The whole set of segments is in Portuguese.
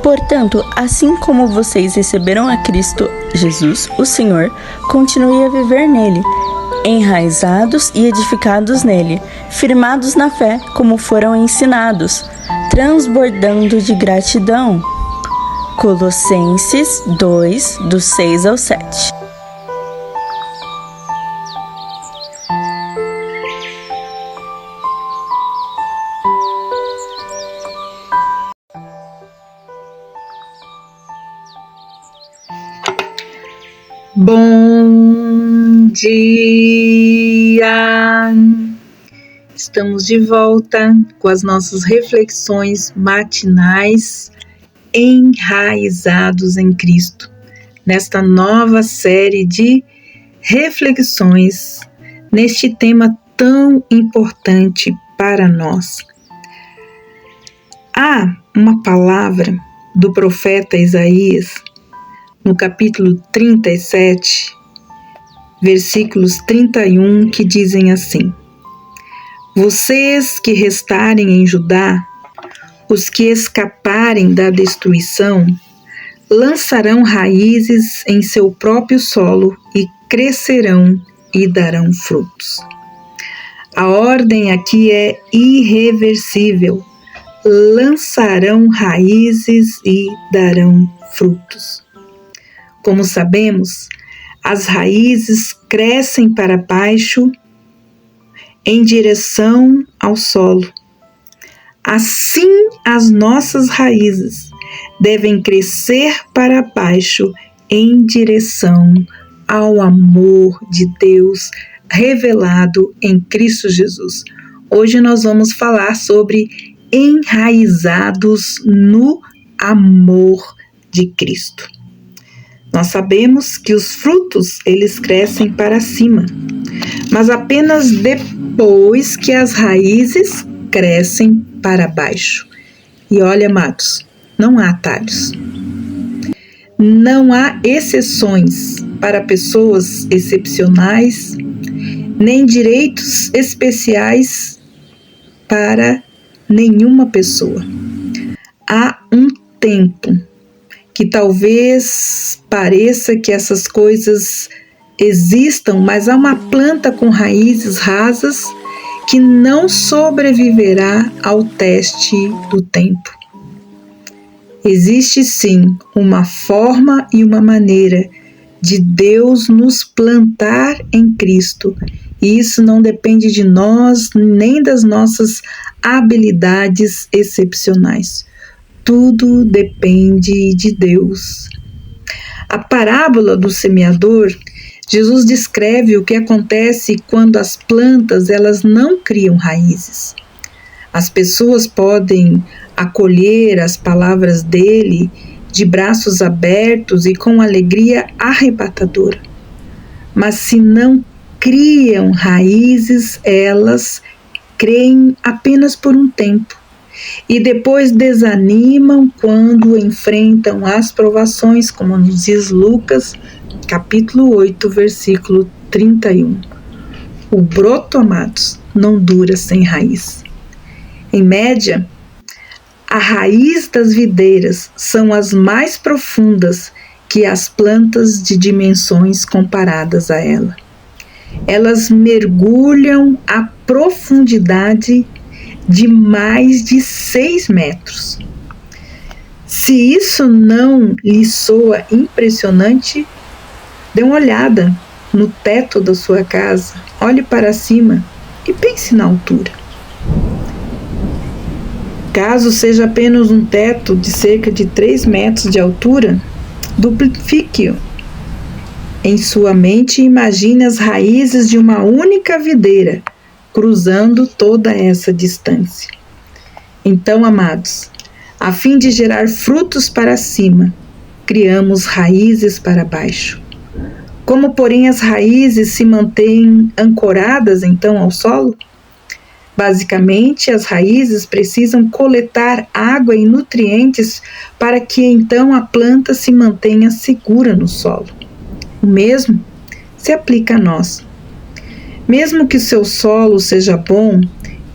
Portanto, assim como vocês receberam a Cristo Jesus, o Senhor, continue a viver nele, enraizados e edificados nele, firmados na fé, como foram ensinados, transbordando de gratidão. Colossenses 2, do 6 ao 7. Bom dia! Estamos de volta com as nossas reflexões matinais enraizados em Cristo, nesta nova série de reflexões neste tema tão importante para nós. Há uma palavra do profeta Isaías no capítulo 37, versículos 31, que dizem assim: Vocês que restarem em Judá, os que escaparem da destruição, lançarão raízes em seu próprio solo e crescerão e darão frutos. A ordem aqui é irreversível: lançarão raízes e darão frutos. Como sabemos, as raízes crescem para baixo em direção ao solo. Assim, as nossas raízes devem crescer para baixo em direção ao amor de Deus revelado em Cristo Jesus. Hoje nós vamos falar sobre enraizados no amor de Cristo. Nós sabemos que os frutos, eles crescem para cima, mas apenas depois que as raízes crescem para baixo. E olha, amados, não há atalhos. Não há exceções para pessoas excepcionais, nem direitos especiais para nenhuma pessoa. Há um tempo que talvez pareça que essas coisas existam, mas há uma planta com raízes rasas que não sobreviverá ao teste do tempo. Existe sim uma forma e uma maneira de Deus nos plantar em Cristo, e isso não depende de nós nem das nossas habilidades excepcionais. Tudo depende de Deus. A parábola do semeador, Jesus descreve o que acontece quando as plantas elas não criam raízes. As pessoas podem acolher as palavras dele de braços abertos e com alegria arrebatadora. Mas se não criam raízes, elas creem apenas por um tempo. E depois desanimam quando enfrentam as provações, como nos diz Lucas, capítulo 8, versículo 31. O broto, amados, não dura sem raiz. Em média, a raiz das videiras são as mais profundas que as plantas de dimensões comparadas a ela. Elas mergulham à profundidade de mais de 6 metros. Se isso não lhe soa impressionante, dê uma olhada no teto da sua casa, olhe para cima e pense na altura. Caso seja apenas um teto de cerca de 3 metros de altura, duplique-o em sua mente e imagine as raízes de uma única videira cruzando toda essa distância. Então, amados, a fim de gerar frutos para cima, criamos raízes para baixo. Como, porém, as raízes se mantêm ancoradas, então, ao solo? Basicamente, as raízes precisam coletar água e nutrientes para que, então, a planta se mantenha segura no solo. O mesmo se aplica a nós. Mesmo que seu solo seja bom,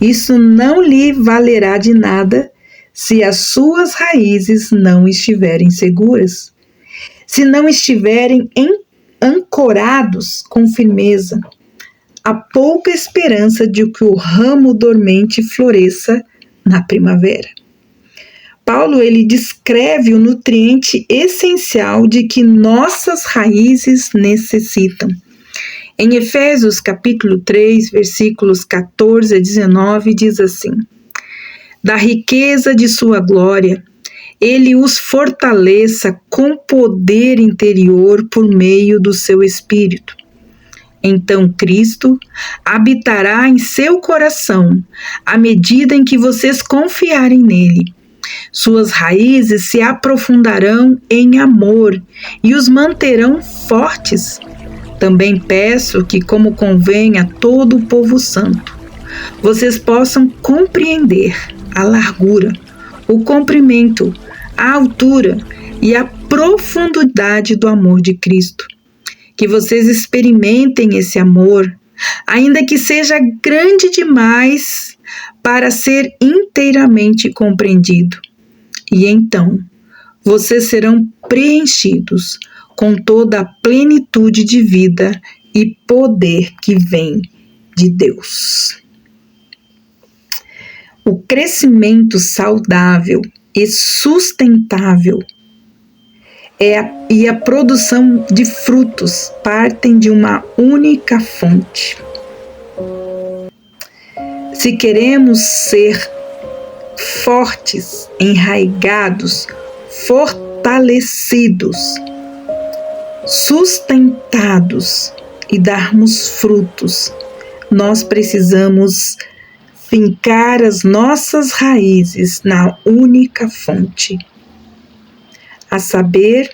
isso não lhe valerá de nada se as suas raízes não estiverem seguras, se não estiverem ancorados com firmeza. Há pouca esperança de que o ramo dormente floresça na primavera. Paulo ele descreve o nutriente essencial de que nossas raízes necessitam. Em Efésios capítulo 3, versículos 14 a 19, diz assim: da riqueza de sua glória, ele os fortaleça com poder interior por meio do seu Espírito. Então Cristo habitará em seu coração à medida em que vocês confiarem nele. Suas raízes se aprofundarão em amor e os manterão fortes. Também peço que, como convém a todo o povo santo, vocês possam compreender a largura, o comprimento, a altura e a profundidade do amor de Cristo. Que vocês experimentem esse amor, ainda que seja grande demais para ser inteiramente compreendido. E então, vocês serão preenchidos com toda a plenitude de vida e poder que vem de Deus. O crescimento saudável e sustentável e a produção de frutos partem de uma única fonte. Se queremos ser fortes, enraigados, fortalecidos, sustentados e darmos frutos, nós precisamos fincar as nossas raízes na única fonte, a saber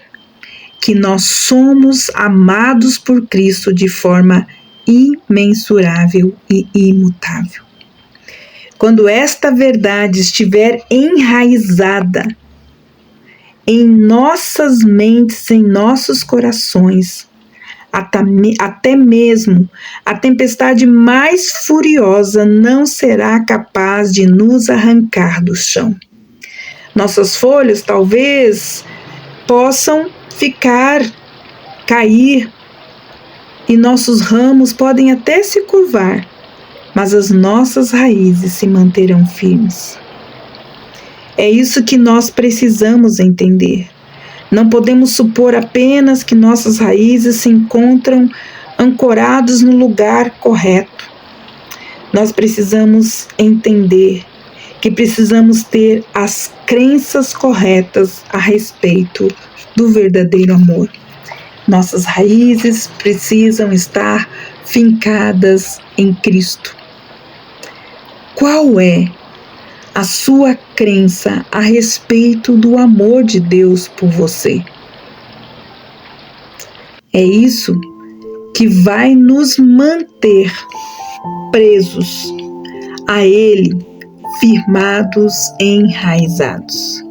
que nós somos amados por Cristo de forma imensurável e imutável. Quando esta verdade estiver enraizada em nossas mentes, em nossos corações, até mesmo a tempestade mais furiosa não será capaz de nos arrancar do chão. Nossas folhas talvez possam cair, e nossos ramos podem até se curvar, mas as nossas raízes se manterão firmes. É isso que nós precisamos entender. Não podemos supor apenas que nossas raízes se encontram ancoradas no lugar correto. Nós precisamos entender que precisamos ter as crenças corretas a respeito do verdadeiro amor. Nossas raízes precisam estar fincadas em Cristo. Qual é a sua crença a respeito do amor de Deus por você? É isso que vai nos manter presos a Ele, firmados e enraizados.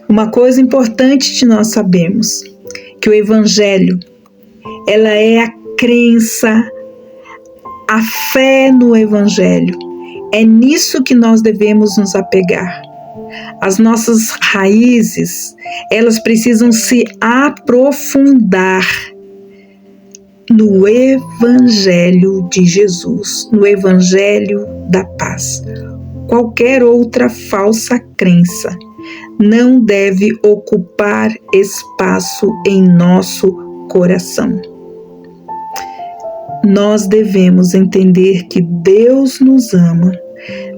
Uma coisa importante de nós sabermos, que o Evangelho, ela é a crença, a fé no Evangelho. É nisso que nós devemos nos apegar. As nossas raízes, elas precisam se aprofundar no Evangelho de Jesus, no Evangelho da paz. Qualquer outra falsa crença não deve ocupar espaço em nosso coração. Nós devemos entender que Deus nos ama,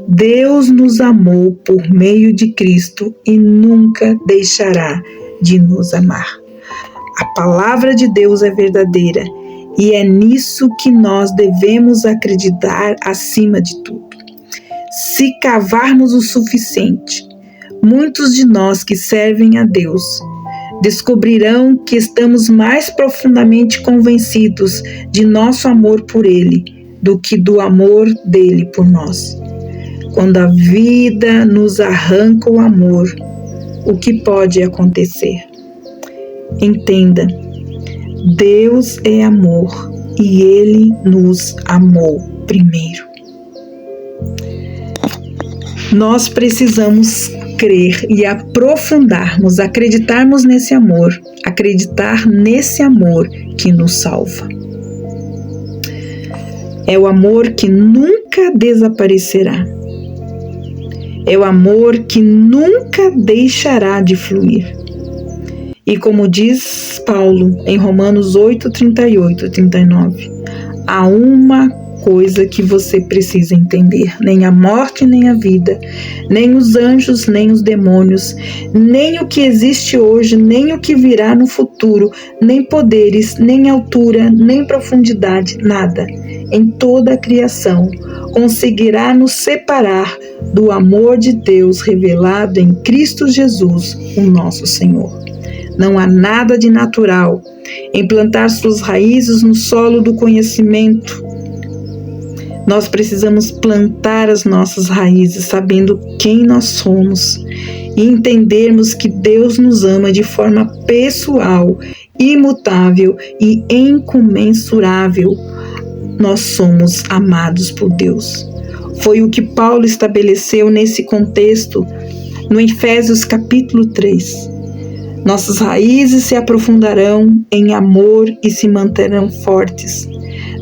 Deus nos amou por meio de Cristo e nunca deixará de nos amar. A palavra de Deus é verdadeira e é nisso que nós devemos acreditar acima de tudo. Se cavarmos o suficiente, muitos de nós que servem a Deus descobrirão que estamos mais profundamente convencidos de nosso amor por Ele do que do amor dele por nós. Quando a vida nos arranca o amor, o que pode acontecer? Entenda, Deus é amor e Ele nos amou primeiro. Nós precisamos crer e aprofundarmos, acreditar nesse amor que nos salva. É o amor que nunca desaparecerá. É o amor que nunca deixará de fluir. E como diz Paulo em Romanos 8, 38 e 39, há uma coisa que você precisa entender: nem a morte, nem a vida, nem os anjos, nem os demônios, nem o que existe hoje, nem o que virá no futuro, nem poderes, nem altura, nem profundidade, nada em toda a criação conseguirá nos separar do amor de Deus revelado em Cristo Jesus, o nosso Senhor. Não há nada de natural em plantar suas raízes no solo do conhecimento. Nós precisamos plantar as nossas raízes sabendo quem nós somos e entendermos que Deus nos ama de forma pessoal, imutável e incomensurável. Nós somos amados por Deus. Foi o que Paulo estabeleceu nesse contexto no Efésios capítulo 3. Nossas raízes se aprofundarão em amor e se manterão fortes.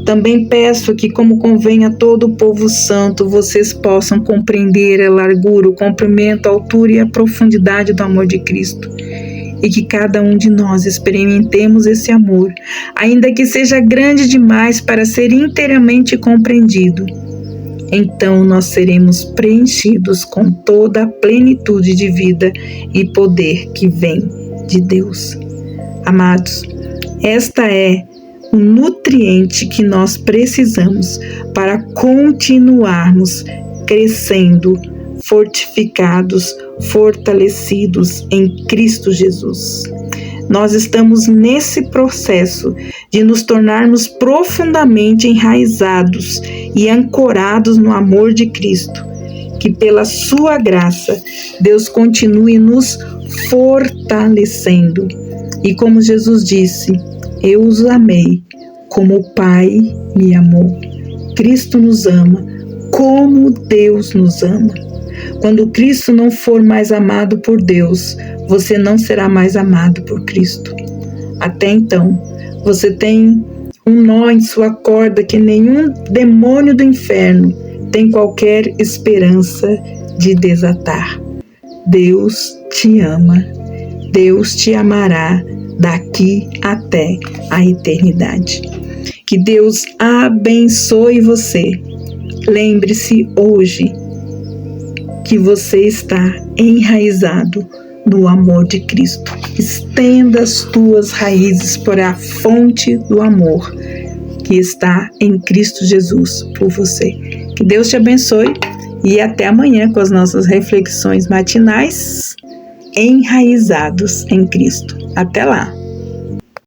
Também peço que, como convém a todo o povo santo, vocês possam compreender a largura, o comprimento, a altura e a profundidade do amor de Cristo. E que cada um de nós experimentemos esse amor, ainda que seja grande demais para ser inteiramente compreendido. Então nós seremos preenchidos com toda a plenitude de vida e poder que vem de Deus. Amados, esta é o nutriente que nós precisamos para continuarmos crescendo, fortificados, fortalecidos em Cristo Jesus. Nós estamos nesse processo de nos tornarmos profundamente enraizados e ancorados no amor de Cristo. Que pela sua graça, Deus continue nos fortalecendo. E como Jesus disse, eu os amei como o Pai me amou. Cristo nos ama como Deus nos ama. Quando Cristo não for mais amado por Deus, você não será mais amado por Cristo. Até então, você tem um nó em sua corda que nenhum demônio do inferno tem qualquer esperança de desatar. Deus te ama. Deus te amará daqui até a eternidade. Que Deus abençoe você. Lembre-se hoje que você está enraizado no amor de Cristo. Estenda as tuas raízes para a fonte do amor que está em Cristo Jesus por você. Que Deus te abençoe e até amanhã com as nossas reflexões matinais enraizados em Cristo. Até lá!